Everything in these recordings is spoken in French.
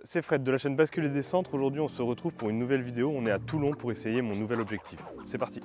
c'est Fred de la chaîne Bascule et Descentre. Aujourd'hui on se retrouve pour une nouvelle vidéo, on est à Toulon pour essayer mon nouvel objectif. C'est parti.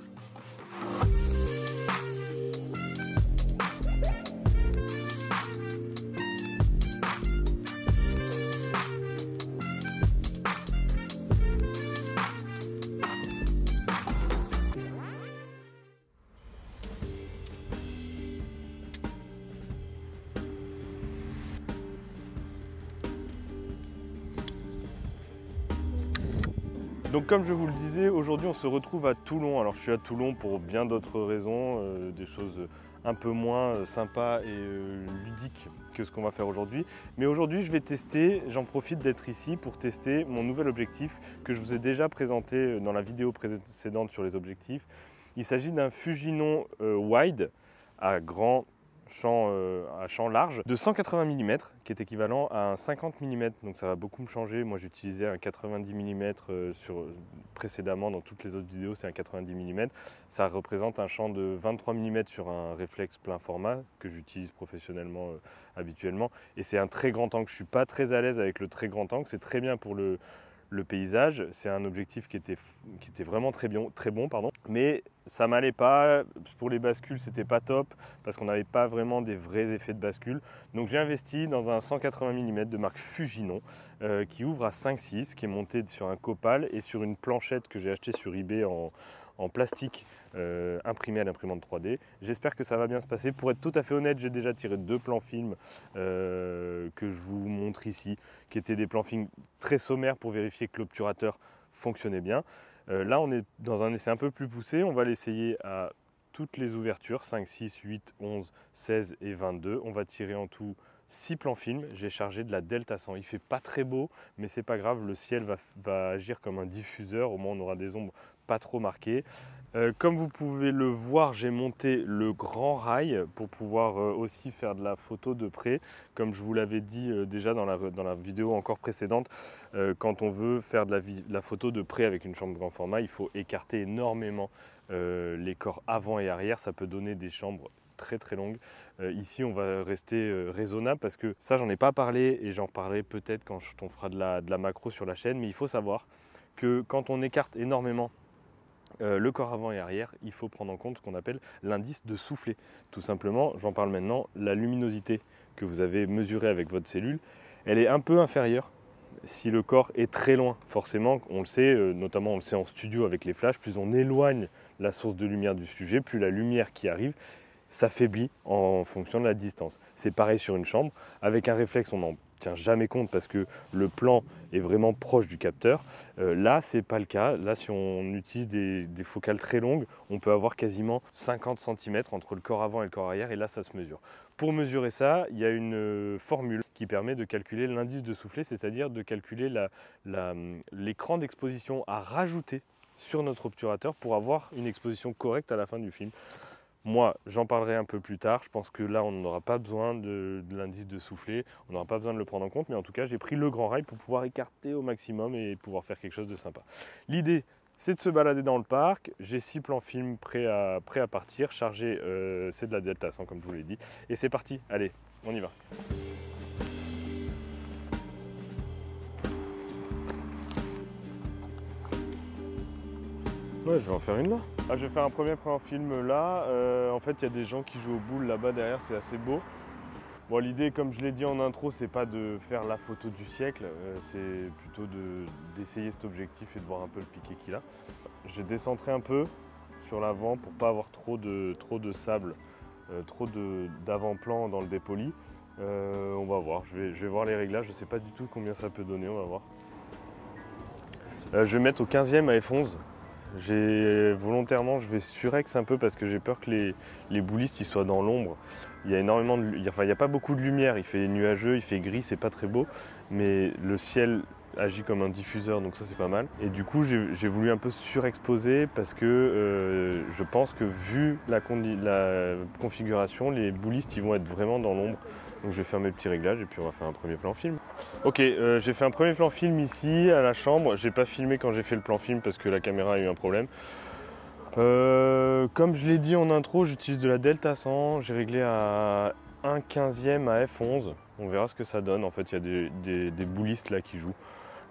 Donc comme je vous le disais, aujourd'hui on se retrouve à Toulon. Alors je suis à Toulon pour bien d'autres raisons, des choses un peu moins sympas et ludiques que ce qu'on va faire aujourd'hui. Mais aujourd'hui je vais tester, j'en profite d'être ici pour tester mon nouvel objectif que je vous ai déjà présenté dans la vidéo précédente sur les objectifs. Il s'agit d'un Fujinon Wide à champ large de 180 mm qui est équivalent à un 50 mm, donc ça va beaucoup me changer. Moi j'utilisais un 90 mm précédemment dans toutes les autres vidéos, c'est un 90 mm. Ça représente un champ de 23 mm sur un réflexe plein format que j'utilise professionnellement habituellement, et c'est un très grand angle. Je ne suis pas très à l'aise avec le très grand angle, c'est très bien pour le paysage, c'est un objectif qui était vraiment très bon, pardon. Mais ça m'allait pas, pour les bascules c'était pas top, parce qu'on n'avait pas vraiment des vrais effets de bascule. Donc j'ai investi dans un 180 mm de marque Fujinon, qui ouvre à 5,6, qui est monté sur un copal et sur une planchette que j'ai achetée sur eBay en plastique imprimé à l'imprimante 3D. J'espère que ça va bien se passer. Pour être tout à fait honnête, j'ai déjà tiré 2 plans film que je vous montre ici, qui étaient des plans film très sommaires pour vérifier que l'obturateur fonctionnait bien. Là, on est dans un essai un peu plus poussé. On va l'essayer à toutes les ouvertures, 5, 6, 8, 11, 16 et 22. On va tirer en tout 6 plans film. J'ai chargé de la Delta 100. Il fait pas très beau, mais c'est pas grave. Le ciel va agir comme un diffuseur. Au moins, on aura des ombres pas trop marquées. Comme vous pouvez le voir, j'ai monté le grand rail pour pouvoir aussi faire de la photo de près. Comme je vous l'avais dit déjà dans la vidéo encore précédente, quand on veut faire de la photo de près avec une chambre grand format, il faut écarter énormément les corps avant et arrière. Ça peut donner des chambres très très longues. Ici on va rester raisonnable, parce que ça j'en ai pas parlé et j'en parlerai peut-être quand on fera de la macro sur la chaîne, mais il faut savoir que quand on écarte énormément le corps avant et arrière, il faut prendre en compte ce qu'on appelle l'indice de soufflet. Tout simplement, j'en parle maintenant, la luminosité que vous avez mesurée avec votre cellule, elle est un peu inférieure si le corps est très loin. Forcément, on le sait, notamment on le sait en studio avec les flashs, plus on éloigne la source de lumière du sujet, plus la lumière qui arrive s'affaiblit en fonction de la distance. C'est pareil sur une chambre. Avec un réflexe, on n'en tient jamais compte parce que le plan est vraiment proche du capteur. Là, c'est pas le cas. Là, si on utilise des focales très longues, on peut avoir quasiment 50 cm entre le corps avant et le corps arrière, et là, ça se mesure. Pour mesurer ça, il y a une formule qui permet de calculer l'indice de soufflet, c'est-à-dire de calculer l'écran d'exposition à rajouter sur notre obturateur pour avoir une exposition correcte à la fin du film. Moi, j'en parlerai un peu plus tard. Je pense que là, on n'aura pas besoin de l'indice de soufflet. On n'aura pas besoin de le prendre en compte. Mais en tout cas, j'ai pris le grand rail pour pouvoir écarter au maximum et pouvoir faire quelque chose de sympa. L'idée, c'est de se balader dans le parc. J'ai 6 plans film prêts à partir. Chargé, c'est de la Delta 100 comme je vous l'ai dit. Et c'est parti. Allez, on y va. Ouais, je vais en faire une là. Ah, je vais faire un premier plan film là. En fait, il y a des gens qui jouent aux boules là-bas derrière, c'est assez beau. Bon, l'idée, comme je l'ai dit en intro, c'est pas de faire la photo du siècle, c'est plutôt d'essayer cet objectif et de voir un peu le piqué qu'il a. J'ai décentré un peu sur l'avant pour pas avoir trop de sable, trop d'avant-plan dans le dépoli. On va voir, je vais voir les réglages, je sais pas du tout combien ça peut donner, on va voir. Je vais mettre au 15e à F11. Volontairement, je vais surex un peu parce que j'ai peur que les boulistes ils soient dans l'ombre. Il y a énormément il y a pas beaucoup de lumière, il fait nuageux, il fait gris, c'est pas très beau, mais le ciel agit comme un diffuseur, donc ça c'est pas mal. Et du coup, j'ai voulu un peu surexposer parce que je pense que vu la configuration, les boulistes ils vont être vraiment dans l'ombre. Donc je vais faire mes petits réglages et puis on va faire un premier plan film. Ok, j'ai fait un premier plan film ici à la chambre. J'ai pas filmé quand j'ai fait le plan film parce que la caméra a eu un problème. Comme je l'ai dit en intro, j'utilise de la Delta 100. J'ai réglé à 1/15 à f11. On verra ce que ça donne. En fait, il y a des boulistes là qui jouent.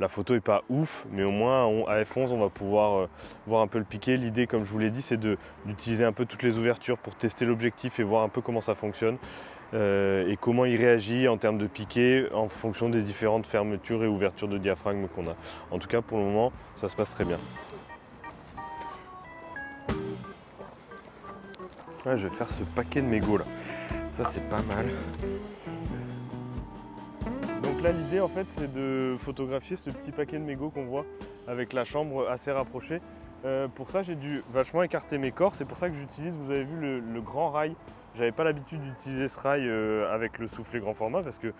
La photo n'est pas ouf, mais au moins à f11, on va pouvoir voir un peu le piqué. L'idée, comme je vous l'ai dit, c'est d'utiliser un peu toutes les ouvertures pour tester l'objectif et voir un peu comment ça fonctionne et comment il réagit en termes de piqué en fonction des différentes fermetures et ouvertures de diaphragme qu'on a. En tout cas, pour le moment, ça se passe très bien. Ouais, je vais faire ce paquet de mégots là. Ça, c'est pas mal. Donc là, l'idée en fait, c'est de photographier ce petit paquet de mégots qu'on voit avec la chambre assez rapprochée. Pour ça, j'ai dû vachement écarter mes corps. C'est pour ça que j'utilise, vous avez vu, le grand rail. J'avais pas l'habitude d'utiliser ce rail avec le soufflet grand format parce que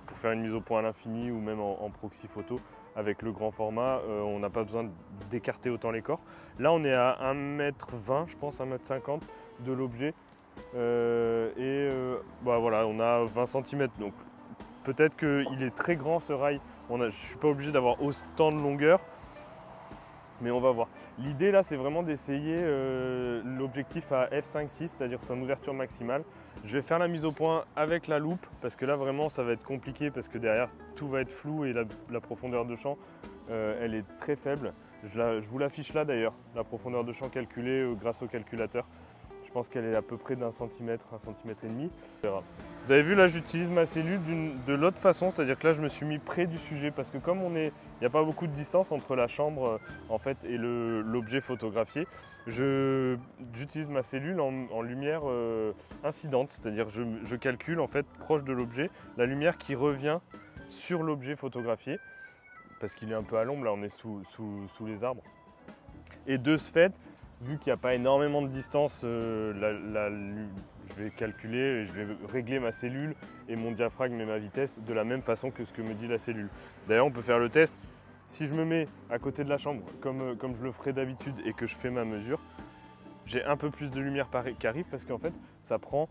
pour faire une mise au point à l'infini ou même en proxy photo, avec le grand format, on n'a pas besoin d'écarter autant les corps. Là, on est à 1,20 m, je pense 1,50 m de l'objet. Voilà, on a 20 cm. Donc peut-être qu'il est très grand ce rail. Je ne suis pas obligé d'avoir autant de longueur. Mais on va voir. L'idée là, c'est vraiment d'essayer l'objectif à f5.6, c'est-à-dire son ouverture maximale. Je vais faire la mise au point avec la loupe, parce que là vraiment ça va être compliqué, parce que derrière tout va être flou et la profondeur de champ, elle est très faible. Je vous l'affiche là d'ailleurs, la profondeur de champ calculée grâce au calculateur. Je pense qu'elle est à peu près d'1 cm, 1,5 cm. Vous avez vu là, j'utilise ma cellule de l'autre façon, c'est-à-dire que là je me suis mis près du sujet parce que comme il n'y a pas beaucoup de distance entre la chambre en fait et l'objet photographié, j'utilise ma cellule en lumière incidente, c'est-à-dire je calcule en fait proche de l'objet la lumière qui revient sur l'objet photographié parce qu'il est un peu à l'ombre, là on est sous les arbres. Et de ce fait, vu qu'il n'y a pas énormément de distance, je vais calculer et je vais régler ma cellule et mon diaphragme et ma vitesse de la même façon que ce que me dit la cellule. D'ailleurs, on peut faire le test. Si je me mets à côté de la chambre, comme je le ferais d'habitude et que je fais ma mesure, j'ai un peu plus de lumière qui arrive parce qu'en fait, ça prend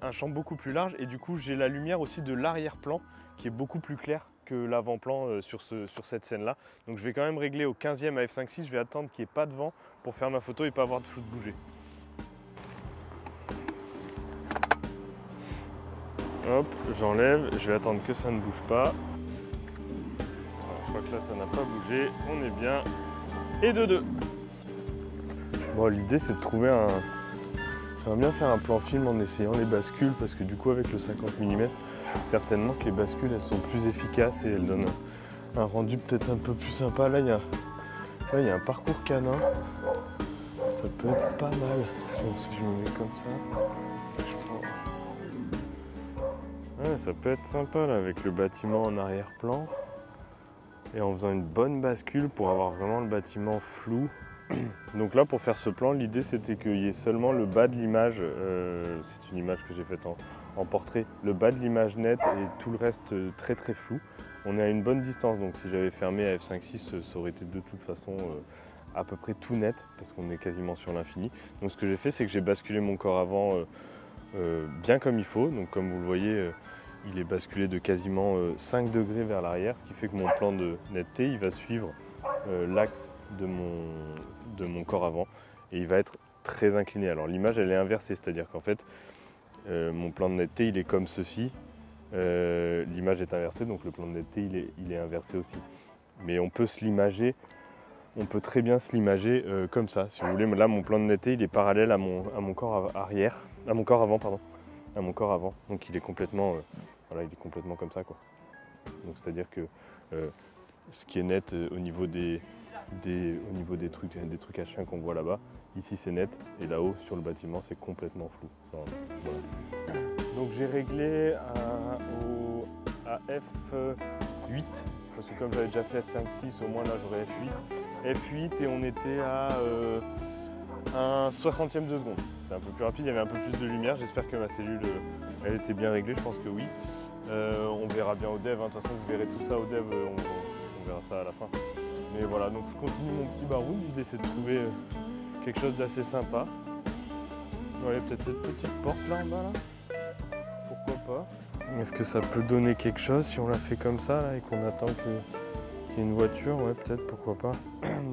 un champ beaucoup plus large et du coup, j'ai la lumière aussi de l'arrière-plan qui est beaucoup plus claire que l'avant-plan sur cette scène-là. Donc je vais quand même régler au 15e à f5.6, je vais attendre qu'il n'y ait pas de vent pour faire ma photo et pas avoir de flou de bouger. Hop, j'enlève, je vais attendre que ça ne bouge pas. Alors, je crois que là ça n'a pas bougé, on est bien. Et de deux. Bon, l'idée c'est de trouver J'aimerais bien faire un plan film en essayant les bascules parce que du coup avec le 50 mm, certainement que les bascules elles sont plus efficaces et elles donnent un rendu peut-être un peu plus sympa. Là il y a un parcours canin, ça peut être pas mal si je me mets comme ça. Ouais, ça peut être sympa là avec le bâtiment en arrière-plan et en faisant une bonne bascule pour avoir vraiment le bâtiment flou. Donc là pour faire ce plan, l'idée c'était qu'il y ait seulement le bas de l'image, c'est une image que j'ai faite en portrait, le bas de l'image net et tout le reste très très flou. On est à une bonne distance, donc si j'avais fermé à f5.6, ça aurait été de toute façon à peu près tout net, parce qu'on est quasiment sur l'infini. Donc ce que j'ai fait, c'est que j'ai basculé mon corps avant bien comme il faut, donc comme vous le voyez, il est basculé de quasiment 5 degrés vers l'arrière, ce qui fait que mon plan de netteté, il va suivre l'axe de mon corps avant et il va être très incliné. Alors l'image elle est inversée, c'est-à-dire qu'en fait mon plan de netteté il est comme ceci, l'image est inversée donc le plan de netteté il est inversé aussi. Mais on peut se l'imager, on peut très bien se l'imager comme ça si vous voulez. Là mon plan de netteté il est parallèle à mon corps arrière, à mon corps avant pardon, à mon corps avant. Donc il est complètement voilà, il est complètement comme ça quoi. Donc c'est-à-dire que ce qui est net au niveau des trucs à chien qu'on voit là-bas. Ici c'est net et là-haut sur le bâtiment c'est complètement flou. Alors, voilà. Donc j'ai réglé à F8 parce que comme j'avais déjà fait F5.6 au moins là j'aurais F8 et on était à 1/60e de seconde. C'était un peu plus rapide, il y avait un peu plus de lumière. J'espère que ma cellule elle était bien réglée, je pense que oui. On verra bien au dev, hein. De toute façon vous verrez tout ça au dev, on verra ça à la fin. Mais voilà, donc je continue mon petit baroud. L'idée c'est de trouver quelque chose d'assez sympa. Ouais, peut-être cette petite porte là en bas là. Pourquoi pas. Est-ce que ça peut donner quelque chose si on la fait comme ça là, et qu'on attend qu'il y ait une voiture? Ouais, peut-être, pourquoi pas.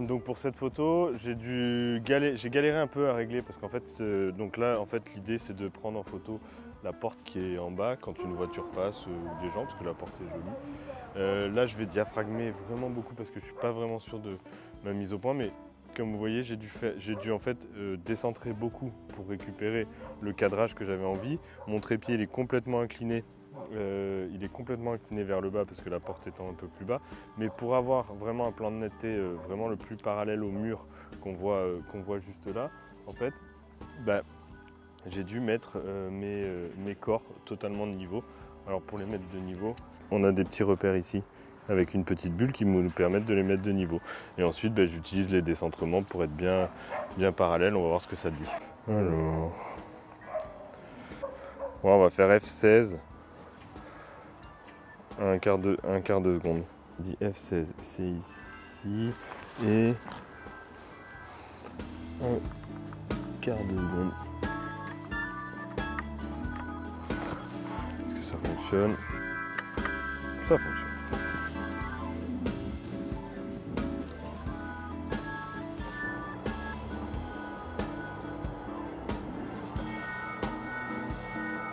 Donc pour cette photo, j'ai galéré un peu à régler parce qu'en fait, donc là en fait l'idée c'est de prendre en photo la porte qui est en bas quand une voiture passe ou des gens, parce que la porte est jolie. Là, je vais diaphragmer vraiment beaucoup parce que je ne suis pas vraiment sûr de ma mise au point, mais comme vous voyez, j'ai dû en fait décentrer beaucoup pour récupérer le cadrage que j'avais envie. Mon trépied, il est complètement incliné. Il est complètement incliné vers le bas parce que la porte étant un peu plus bas, mais pour avoir vraiment un plan de netteté vraiment le plus parallèle au mur qu'on voit juste là, en fait, j'ai dû mettre mes corps totalement de niveau. Alors pour les mettre de niveau, on a des petits repères ici avec une petite bulle qui nous permettent de les mettre de niveau. Et ensuite, j'utilise les décentrements pour être bien parallèle. On va voir ce que ça dit. Alors, on va faire F16. Un quart de seconde. On dit F16, c'est ici. Et un quart de seconde. Est-ce que ça fonctionne? Ça fonctionne.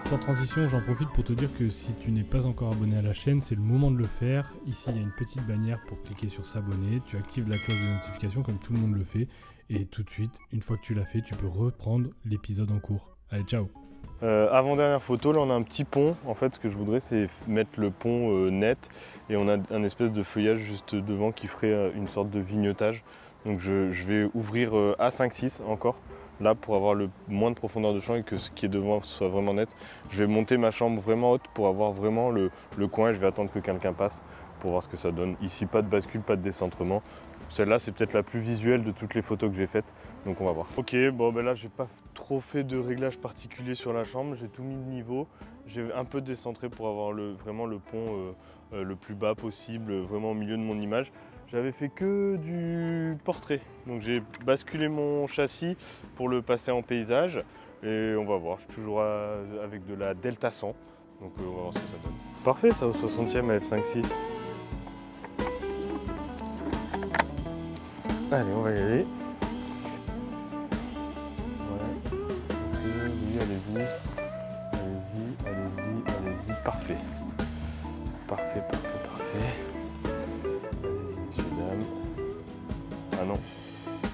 Sans transition, j'en profite pour te dire que si tu n'es pas encore abonné à la chaîne, c'est le moment de le faire. Ici, il y a une petite bannière pour cliquer sur s'abonner. Tu actives la cloche de notification comme tout le monde le fait. Et tout de suite, une fois que tu l'as fait, tu peux reprendre l'épisode en cours. Allez, ciao! Avant-dernière photo, là on a un petit pont. En fait, ce que je voudrais, c'est mettre le pont net. Et on a un espèce de feuillage juste devant qui ferait une sorte de vignetage. Donc je vais ouvrir à 5-6 encore. Là, pour avoir le moins de profondeur de champ et que ce qui est devant soit vraiment net, je vais monter ma chambre vraiment haute pour avoir vraiment le coin. Je vais attendre que quelqu'un passe pour voir ce que ça donne. Ici, pas de bascule, pas de décentrement. Celle-là, c'est peut-être la plus visuelle de toutes les photos que j'ai faites. Donc on va voir. Ok, bon là, j'ai pas trop fait de réglage particulier sur la chambre. J'ai tout mis de niveau. J'ai un peu décentré pour avoir vraiment le pont le plus bas possible, vraiment au milieu de mon image. J'avais fait que du portrait, donc j'ai basculé mon châssis pour le passer en paysage et on va voir, je suis toujours avec de la Delta 100, donc on va voir ce que ça donne. Parfait ça au 60e à F5.6. Allez, on va y aller. Ouais. Est-ce que oui, allez-y, parfait. Parfait.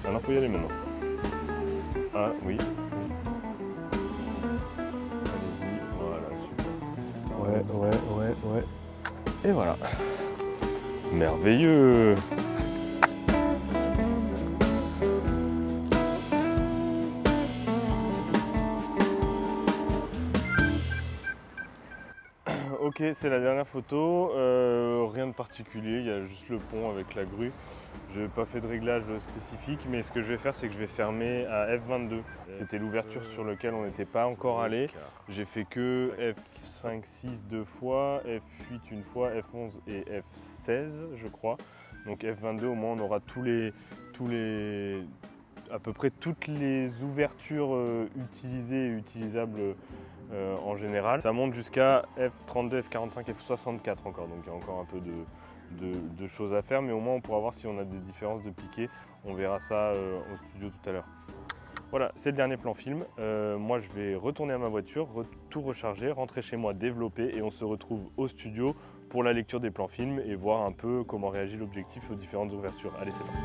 Ah non, faut y aller maintenant. Ah oui. Allez-y, voilà, super. Ouais. Et voilà. Merveilleux. Ok, c'est la dernière photo. Rien de particulier, il y a juste le pont avec la grue. Je n'ai pas fait de réglage spécifique, mais ce que je vais faire, c'est que je vais fermer à F22. C'était l'ouverture sur laquelle on n'était pas encore allé. J'ai fait que F5.6 deux fois, F8 une fois, F11 et F16, je crois. Donc F22, au moins, on aura à peu près toutes les ouvertures utilisées et utilisables en général. Ça monte jusqu'à F32, F45, F64 encore, donc il y a encore un peu de choses à faire, mais au moins on pourra voir si on a des différences de piqué. On verra ça au studio tout à l'heure. Voilà, c'est le dernier plan film. Moi je vais retourner à ma voiture, tout recharger, rentrer chez moi, développer, et on se retrouve au studio pour la lecture des plans films et voir un peu comment réagit l'objectif aux différentes ouvertures. Allez, c'est parti.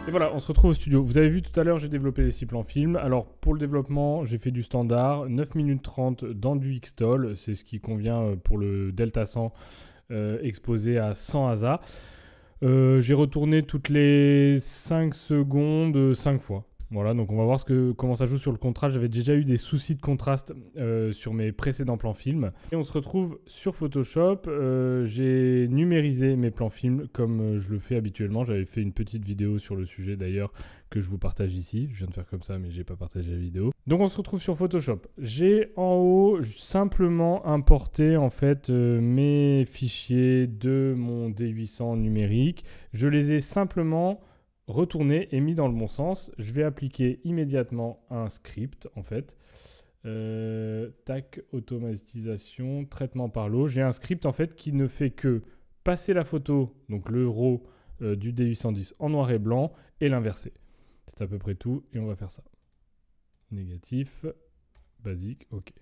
Et voilà, on se retrouve au studio. Vous avez vu tout à l'heure, j'ai développé les 6 plans films. Alors pour le développement, j'ai fait du standard, 9 minutes 30 dans du Xtol. C'est ce qui convient pour le Delta 100 exposé à 100 ASA. J'ai retourné toutes les 5 secondes 5 fois. Voilà, donc on va voir comment ça joue sur le contraste. J'avais déjà eu des soucis de contraste sur mes précédents plans film. Et on se retrouve sur Photoshop. J'ai numérisé mes plans film comme je le fais habituellement. J'avais fait une petite vidéo sur le sujet d'ailleurs que je vous partage ici. Je viens de faire comme ça, mais j'ai pas partagé la vidéo. Donc on se retrouve sur Photoshop. J'ai en haut simplement importé en fait mes fichiers de mon D800 numérique. Je les ai simplement retourné et mis dans le bon sens. Je vais appliquer immédiatement un script en fait. Tac, automatisation, traitement par l'eau. J'ai un script en fait qui ne fait que passer la photo, donc le RAW du D810 en noir et blanc et l'inverser. C'est à peu près tout et on va faire ça. Négatif, basique, ok.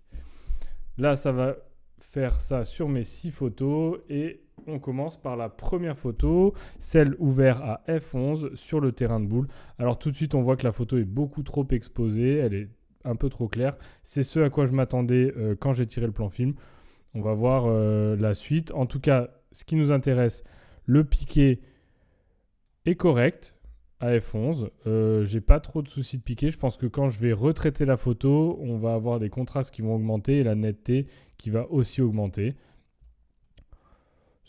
Là, ça va faire ça sur mes 6 photos et on commence par la première photo, celle ouverte à f11 sur le terrain de boule. Alors tout de suite, on voit que la photo est beaucoup trop exposée, elle est un peu trop claire. C'est ce à quoi je m'attendais quand j'ai tiré le plan film. On va voir la suite. En tout cas, ce qui nous intéresse, le piqué est correct à f11. J'ai pas trop de soucis de piqué. Je pense que quand je vais retraiter la photo, on va avoir des contrastes qui vont augmenter et la netteté qui va aussi augmenter.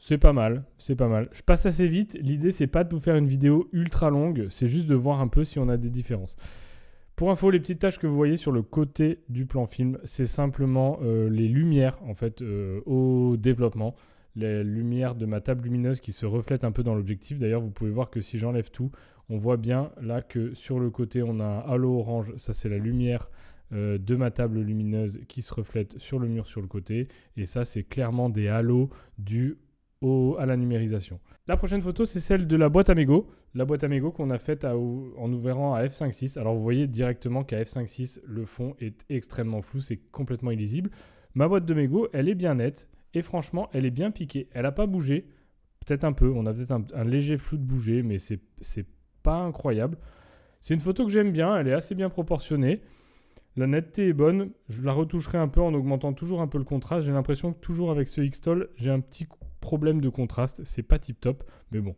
C'est pas mal, c'est pas mal. Je passe assez vite. L'idée, c'est pas de vous faire une vidéo ultra longue, c'est juste de voir un peu si on a des différences. Pour info, les petites taches que vous voyez sur le côté du plan film, c'est simplement les lumières en fait au développement. Les lumières de ma table lumineuse qui se reflètent un peu dans l'objectif. D'ailleurs, vous pouvez voir que si j'enlève tout, on voit bien là que sur le côté, on a un halo orange. Ça, c'est la lumière de ma table lumineuse qui se reflète sur le mur sur le côté. Et ça, c'est clairement des halos dus à la numérisation. La prochaine photo, c'est celle de la boîte à mégots. La boîte à mégots qu'on a faite en ouvrant à f5.6. Alors, vous voyez directement qu'à f5.6, le fond est extrêmement flou. C'est complètement illisible. Ma boîte de mégots, elle est bien nette. Et franchement, elle est bien piquée. Elle n'a pas bougé. Peut-être un peu. On a peut-être un léger flou de bouger, mais c'est pas incroyable. C'est une photo que j'aime bien. Elle est assez bien proportionnée. La netteté est bonne. Je la retoucherai un peu en augmentant toujours un peu le contraste. J'ai l'impression que toujours avec ce X-Tol, j'ai un petit problème de contraste. C'est pas tip top, mais bon,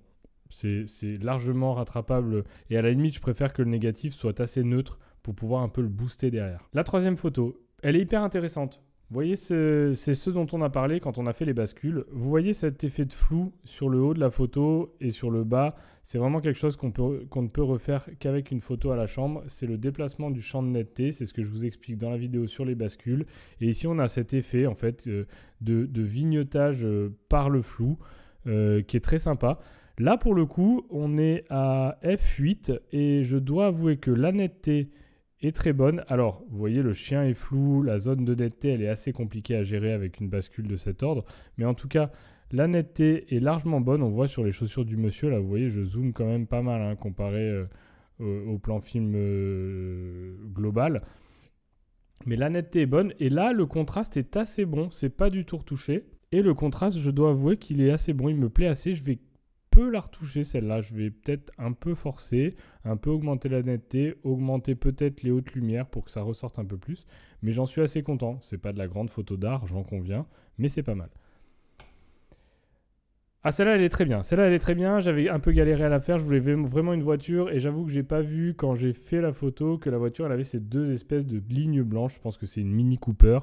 c'est largement rattrapable. Et à la limite, je préfère que le négatif soit assez neutre pour pouvoir un peu le booster derrière. La troisième photo, elle est hyper intéressante. Vous voyez, c'est ce dont on a parlé quand on a fait les bascules. Vous voyez cet effet de flou sur le haut de la photo et sur le bas. C'est vraiment quelque chose qu'on ne peut refaire qu'avec une photo à la chambre. C'est le déplacement du champ de netteté. C'est ce que je vous explique dans la vidéo sur les bascules. Et ici, on a cet effet en fait, de vignetage par le flou qui est très sympa. Là, pour le coup, on est à f8 et je dois avouer que la netteté est très bonne. Alors, vous voyez, le chien est flou, la zone de netteté, elle est assez compliquée à gérer avec une bascule de cet ordre. Mais en tout cas, la netteté est largement bonne. On voit sur les chaussures du monsieur, là, vous voyez, je zoome quand même pas mal comparé au plan film global. Mais la netteté est bonne. Et là, le contraste est assez bon. C'est pas du tout retouché. Et le contraste, je dois avouer qu'il est assez bon. Il me plaît assez. Je vais peu la retoucher celle-là, je vais peut-être un peu forcer, un peu augmenter la netteté, augmenter peut-être les hautes lumières pour que ça ressorte un peu plus, mais j'en suis assez content. C'est pas de la grande photo d'art, j'en conviens, mais c'est pas mal. Ah, celle-là elle est très bien, celle-là elle est très bien, j'avais un peu galéré à la faire, je voulais vraiment une voiture et j'avoue que j'ai pas vu quand j'ai fait la photo que la voiture elle avait ces deux espèces de lignes blanches, je pense que c'est une Mini Cooper.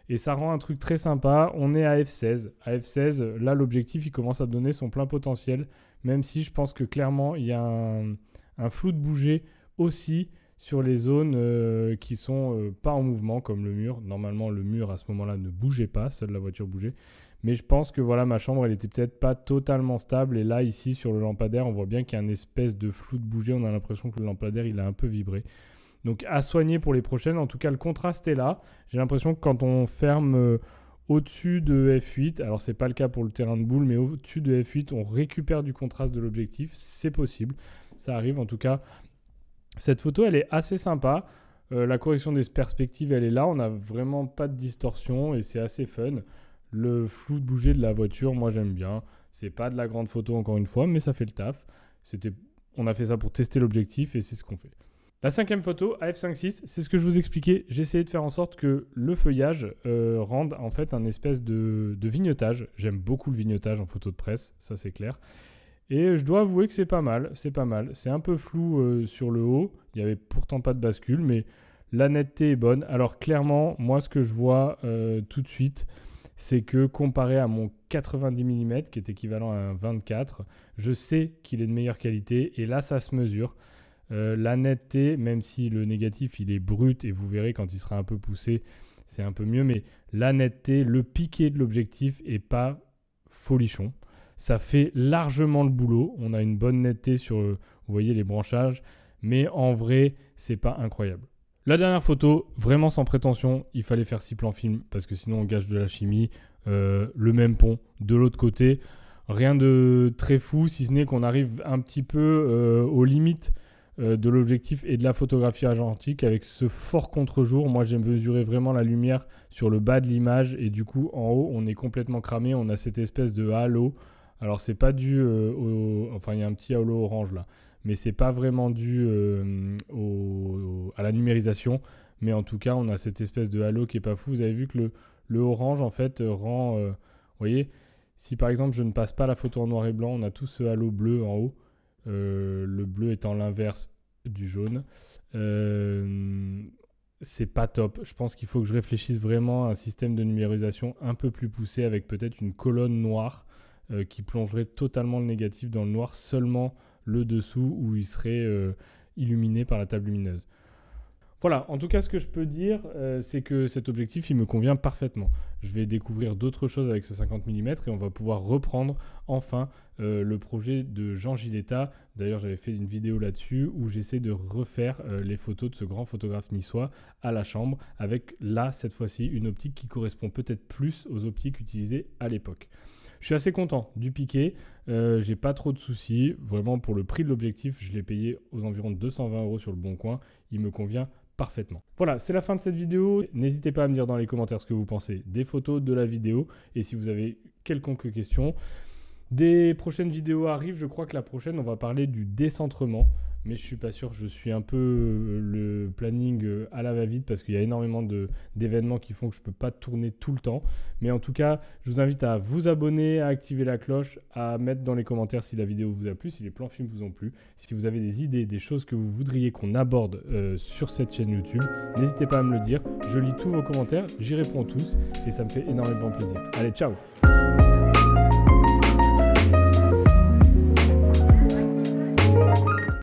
Et ça rend un truc très sympa. On est à f16. À f16, là, l'objectif, il commence à donner son plein potentiel. Même si je pense que clairement, il y a un flou de bouger aussi sur les zones qui sont pas en mouvement, comme le mur. Normalement, le mur, à ce moment-là, ne bougeait pas. Seule la voiture bougeait. Mais je pense que voilà, ma chambre, elle était peut-être pas totalement stable. Et là, ici, sur le lampadaire, on voit bien qu'il y a une espèce de flou de bouger. On a l'impression que le lampadaire, il a un peu vibré. Donc à soigner pour les prochaines. En tout cas, le contraste est là. J'ai l'impression que quand on ferme au-dessus de f8, alors c'est pas le cas pour le terrain de boule, mais au-dessus de f8, on récupère du contraste de l'objectif. C'est possible. Ça arrive en tout cas. Cette photo, elle est assez sympa. La correction des perspectives, elle est là. On n'a vraiment pas de distorsion et c'est assez fun. Le flou de bouger de la voiture, moi j'aime bien. C'est pas de la grande photo encore une fois, mais ça fait le taf. On a fait ça pour tester l'objectif et c'est ce qu'on fait. La cinquième photo, à f5.6, c'est ce que je vous expliquais. J'ai essayé de faire en sorte que le feuillage rende en fait un espèce de vignetage. J'aime beaucoup le vignetage en photo de presse, ça c'est clair. Et je dois avouer que c'est pas mal, c'est pas mal. C'est un peu flou sur le haut, il n'y avait pourtant pas de bascule, mais la netteté est bonne. Alors clairement, moi ce que je vois tout de suite, c'est que comparé à mon 90 mm, qui est équivalent à un 24, je sais qu'il est de meilleure qualité, et là ça se mesure. La netteté, même si le négatif il est brut, et vous verrez quand il sera un peu poussé, c'est un peu mieux, mais la netteté, le piqué de l'objectif est pas folichon. Ça fait largement le boulot. On a une bonne netteté sur, vous voyez, les branchages. Mais en vrai, c'est pas incroyable. La dernière photo, vraiment sans prétention, il fallait faire 6 plans film parce que sinon on gâche de la chimie. Le même pont de l'autre côté. Rien de très fou, si ce n'est qu'on arrive un petit peu aux limites de l'objectif et de la photographie argentique avec ce fort contre-jour. Moi, j'ai mesuré vraiment la lumière sur le bas de l'image et du coup, en haut, on est complètement cramé. On a cette espèce de halo. Alors, c'est pas dû enfin, il y a un petit halo orange là, mais c'est pas vraiment dû à la numérisation. Mais en tout cas, on a cette espèce de halo qui est pas fou. Vous avez vu que le orange, en fait, rend... vous voyez, si par exemple, je ne passe pas la photo en noir et blanc, on a tout ce halo bleu en haut. Le bleu étant l'inverse du jaune. C'est pas top. Je pense qu'il faut que je réfléchisse vraiment à un système de numérisation un peu plus poussé avec peut-être une colonne noire qui plongerait totalement le négatif dans le noir, seulement le dessous où il serait illuminé par la table lumineuse. Voilà, en tout cas, ce que je peux dire, c'est que cet objectif, il me convient parfaitement. Je vais découvrir d'autres choses avec ce 50 mm et on va pouvoir reprendre enfin le projet de Jean Giletta. D'ailleurs, j'avais fait une vidéo là-dessus où j'essaie de refaire les photos de ce grand photographe niçois à la chambre avec là, cette fois-ci, une optique qui correspond peut-être plus aux optiques utilisées à l'époque. Je suis assez content du piqué, j'ai pas trop de soucis. Vraiment, pour le prix de l'objectif, je l'ai payé aux environs de 220 € sur le Bon Coin. Il me convient parfaitement. Voilà, c'est la fin de cette vidéo. N'hésitez pas à me dire dans les commentaires ce que vous pensez des photos, de la vidéo. Et si vous avez quelconque question, des prochaines vidéos arrivent. Je crois que la prochaine, on va parler du décentrement. Mais je suis pas sûr, je suis un peu le planning à la va-vite parce qu'il y a énormément d'événements qui font que je peux pas tourner tout le temps. Mais en tout cas, je vous invite à vous abonner, à activer la cloche, à mettre dans les commentaires si la vidéo vous a plu, si les plans films vous ont plu. Si vous avez des idées, des choses que vous voudriez qu'on aborde sur cette chaîne YouTube, n'hésitez pas à me le dire. Je lis tous vos commentaires, j'y réponds tous et ça me fait énormément plaisir. Allez, ciao!